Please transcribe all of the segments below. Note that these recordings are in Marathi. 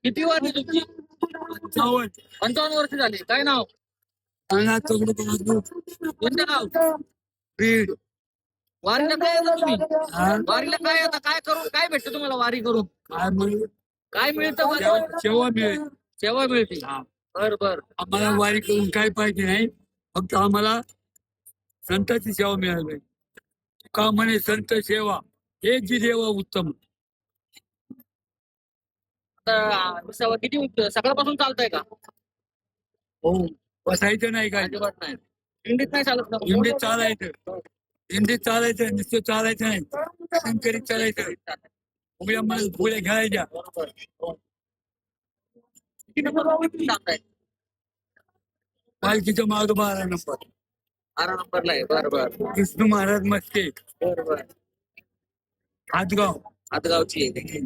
किती वारी तुमची? 55 वर्ष झाली. काय नाव? कोणतं गाव? बीड. वारीला काय येतं तुम्ही? वारीला काय येतं? काय करून काय भेटतं तुम्हाला वारी करून? काय मिळतं वारीला? सेवा मिळेल. सेवा मिळते. बर बर. आम्हाला वारी करून काय पाहिजे नाही, फक्त आम्हाला संतांची सेवा मिळाली. का म्हणे संत सेवा हे जी देवा उत्तम. आता सेवा किती सकाळपासून चालतंय का? हो, बसायचं नाही काय, अजिबात नाही. इंडित नाही चालत ना? इंडित चालायचं, इंडित चालायचं, नुसतं चालायचं नाही, शंकरीत चालायचं. उभ्या मला पुढे घ्यायच्या. किती नंबर सांगताय? पालखीचं मार्ग 12 नंबर. 12 नंबरला आहे. बर बर. विष्णू महाराज मस्के, बर बर. हातगाव. हातगावची आहे.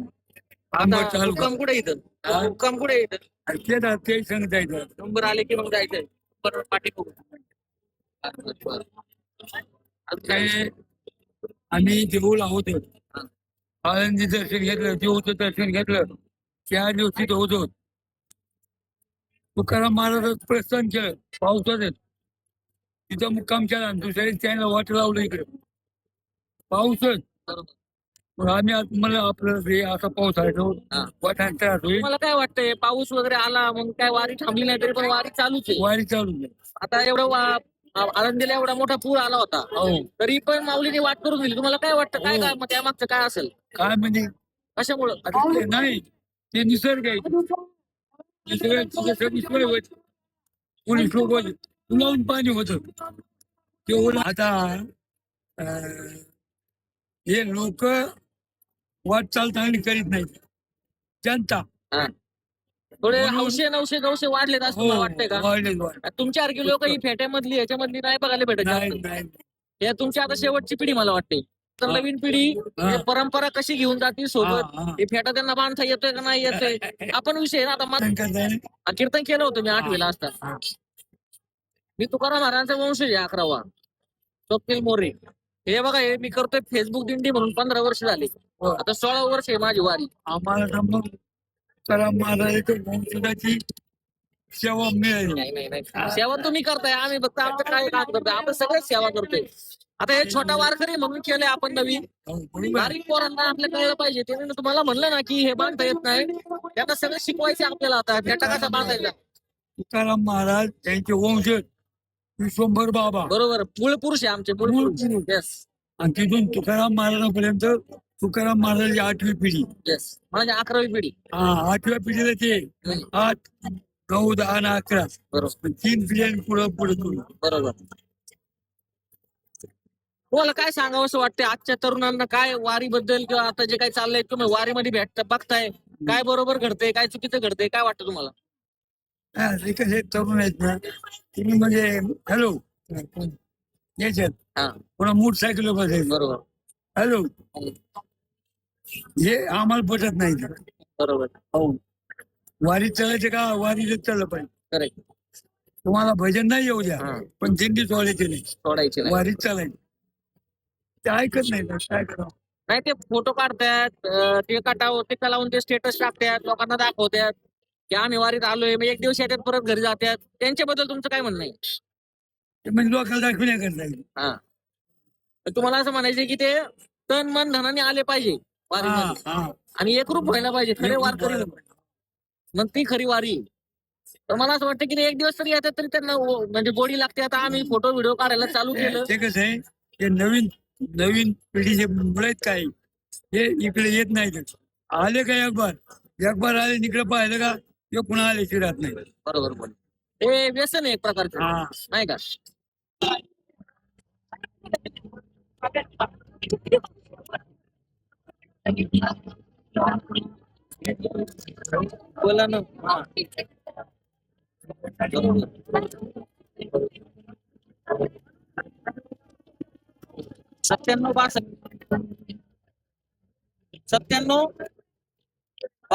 आंबट आता तालुका. मुक्काम कुठे इथं? मुक्काम कुठे इथं? ते सांगतायचं. नंबर आले की मग जायचंय. नंबर पाठी करू. काय आम्ही देऊळ आहोत. आळंदी दर्शन घेतलं, देऊचं दर्शन घेतलं, त्या दिवशी होतो. तुकाराम महाराज प्रस्थान केलं पावसात, तिथं मुक्काम केला. दुसऱ्या त्याला वाट लावलं इकडे पाऊसच. मग आम्ही मला आपलं हे असा पाऊस आहे तो वाटायचा. मला काय वाटतंय, पाऊस वगैरे आला मग काय वारी थांबली नाही तरी पण वारी चालूच आहे. वारी चालू आहे. आता एवढं आळंदीला एवढा मोठा पूर आला होता, तरी पण माऊलीने वाट करून दिली. तुम्हाला काय वाटतं, काय काय मग त्यामागचं काय असेल? काय म्हणजे कशामुळं? नाही, ते निसर्ग आहे. निसर्ग पोलीस लोक उन्हाळून पाणी होत ते. आता हे लोक वाटचाल चांगली करीत नाही, जनता. थोडे 900 वाढलेत असं मला वाटतंय का? वाढले. तुमच्यासारखी लोक ही फेट्यामधली याच्यामधली नाही बघायला भेटत. हे तुमची आता शेवटची पिढी मला वाटते. तर नवीन पिढी परंपरा कशी घेऊन जाते सोबत, हे फेटा त्यांना बांधता येतोय का नाही येतोय आपण विषय ना. आता कीर्तन केलं होतं मी 8वीला असताना. मी तुकाराम महाराजांचा वंशज आहे 11वा, स्वप्नील मोरे. हे बघा, हे मी करतोय फेसबुक दिंडी म्हणून 15 वर्ष झाली. आता 16 वर्ष आहे माझी वारी. आम्हाला मग तुकाराम महाराजांच्या वंशजाची सेवा मिळाली. नाही सेवा तुम्ही करताय, आम्ही फक्त आमचं काय काम करतोय. आपण सगळ्याच सेवा करतोय. आता हे छोटा वारकरी म्हणून केलंय आपण नवीन. बारीक पोरांना आपल्या कळलं पाहिजे. ते तुम्हाला म्हणलं ना की हे बांधता येत नाही, त्यांना सगळं शिकवायचे आपल्याला. आता फेटा कसा बांधायचा. तुकाराम महाराज त्यांचे वंशज विश्वंभर बाबा, बरोबर, मूळ पुरुष आहे आमचे. मूळ पुरुष. येस. आणि तिथून तुकाराम महाराजांपर्यंत तुकाराम महाराजांची 8वी पिढी. येस, म्हणजे 11वी पिढी. 8व्या पिढीला ते 8, 9, 10 आणि 11. बरोबर, 3 पिढ्यांनी पुढे बरोबर. तुम्हाला काय सांगावं असं वाटतंय आजच्या तरुणांना, काय वारी बद्दल किंवा आता जे काही चाललंय, तुम्ही वारीमध्ये भेटता बघताय, काय बरोबर घडतंय, काय चुकीचं घडतंय, काय वाटतं तुम्हाला? कसे तरुण आहेत ना तुम्ही, म्हणजे हॅलो याच्यात पुन्हा मोटरसायकल बसायचं. बरोबर. हॅलो, हे आम्हाला पटत नाही. बरोबर. हो, वारीत चालायचं का? वारीत चाललं पाहिजे. करेक्ट. तुम्हाला भजन नाही येऊ द्या, पण दिंडी सोडायची नाही, सोडायचे. वारीत चालायचं. ते ऐकत नाही ना, काय करावं. नाही, ते फोटो काढतात, ते टीका लावून ते स्टेटस टाकतात, लोकांना दाखवतात की आम्ही वारीत आलोय. मग एक दिवस येतात, परत घरी जातात. त्यांच्याबद्दल तुमचं काय म्हणणं आहे? म्हणजे लोकांना दाखवण्याकरता. तुम्हाला असं म्हणायचं की ते तन मन धनाने आले पाहिजे वारीमध्ये, आणि एकरूप व्हायला पाहिजे खरे वारकरी, मग ती खरी वारी. तर मला असं वाटतं की एक दिवस तरी येतात, तरी त्यांना म्हणजे गोडी लागते. आता आम्ही फोटो व्हिडिओ काढायला चालू केलं. ते कसं आहे, ते नवीन पिढीचे मुलं आहेत काय, हे इकडे येत नाही. आले का एक बार आले, इकडे पाहिलं का ते पुन्हा आले राहत नाही. बरोबर. हे व्यसन आहे एक प्रकारचं, नाही का? बोला ना. 97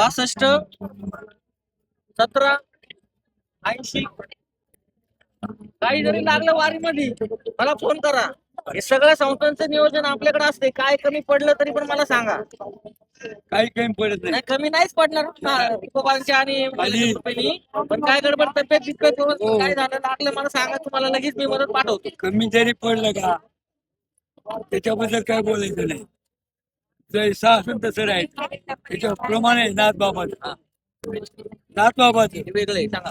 62 17 80. काही जरी लागलं वारीमध्ये मला फोन करा. हे सगळ्या संस्थांचं नियोजन आपल्याकडे असते. काय कमी पडलं तरी पण मला सांगा. काही काही पडत नाही. नाही कमी नाहीच पडणार तुकोबांच्या आणि रुपयांनी. पण काय गडबड तब्येत बिब्येत हो. काय झालं लागलं मला सांगा, तुम्हाला लगेच मी मदत पाठवतो. कमी जरी पडलं का त्याच्याबद्दल काय बोलायचं नाही. जैसा असेल तसं राहायचं. त्याच्याप्रमाणे नाथ बाबाचं हे वेगळं आहे सांगा.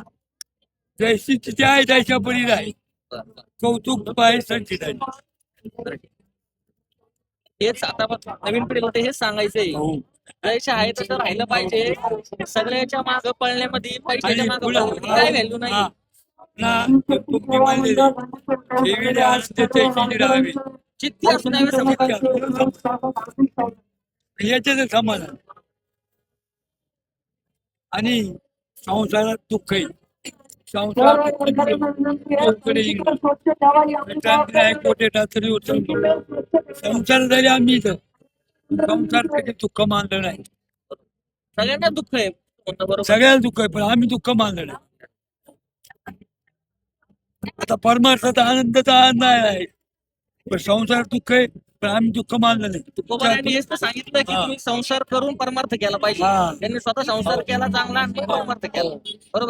जैशी तिथे आहे त्याच्या परी राहील. बरं, बरं. कौतुक पाहिजे संचित आहे. बरं. हेच आता नवीन पिढीला ते हेच सांगायचंय. हो. जैसे आहे तसं राहिलं पाहिजे. सगळ्याच्या मागं पळण्यामध्ये पैशाच्या आणि मागं पुढं- पळण्यामध्ये काय व्हॅल्यू नाही. हा. ना तुमची मानलेली ठेवीने आनंद त्याची राहावी. चित्ती असू नये याच्याच समाधान. आणि संसारात दुःख आहे. संसार कोटे तरी संसार जरी आम्ही इथं संसार कधी दुःख मानलं नाही. सगळ्यांना दुःख आहे म्हणणं बरोबर. सगळ्याला दुःख आहे पण आम्ही दुःख मानलं नाही. आता परमार्थाचा आनंदाचा आनंद आहे पण संसार दुःख आहे पण आम्ही दुःख मानलं नाही. तुकोबांनी हेच तर सांगितलं की हा. तुम्ही संसार करून परमार्थ केला पाहिजे. हा. त्यांनी स्वतः संसार केला चांगला आणि परमार्थ केला बरोबर.